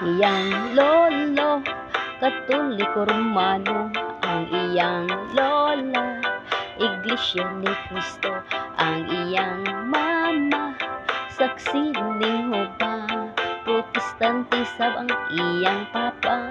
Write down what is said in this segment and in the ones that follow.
iyang lolo, Katoliko Romano. Ang iyang lola, Iglesia ni Cristo. Ang iyang mama, saksi ni Jehova. Protestante sab ang iyang papa.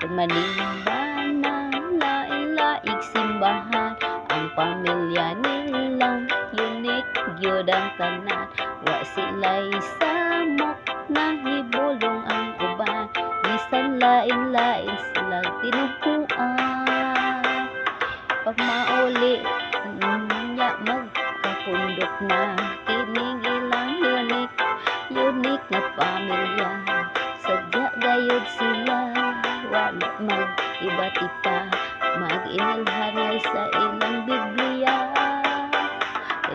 Manimba ng lain-laing simbahan, ang pamilya nilang unique gyud ang tanan. Wa sila'y samok na hibulong ang uban, bisan lain-lain silang tinupuan. Pagmauli nya magkapundok na kining ilang unique na pamilya. Sadya gayud sila, wala mag-ibati pa, mag-inilhanay sa ilang Biblia.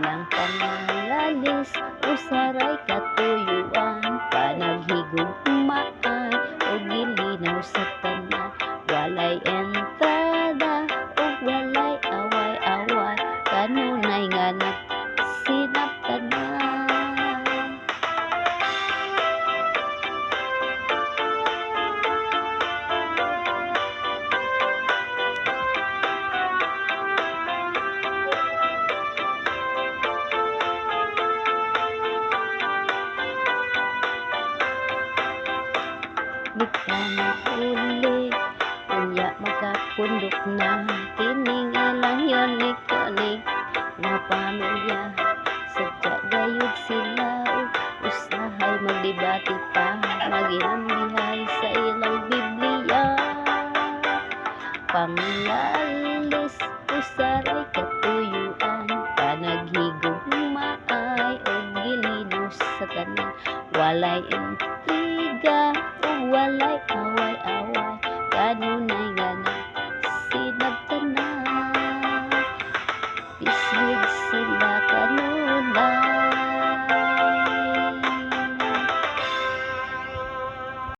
Ilang panalalis, usaray katuyuan, panaghigugmaan o gilinaw sa tanan. Walay entrada o walay away-away, kanunay nga nagsinabtanan. Bigla na uli, unya magkapundok na kining ilang unique na pamilya. Sadya gayud sila, usahay magdebate pa, maginambihay sa ilang Biblia. Panglalis, usaray katuyuan, panaghigugmaay o gilinaw sa tanan. Walay intriga o walay away-away, kanunay nga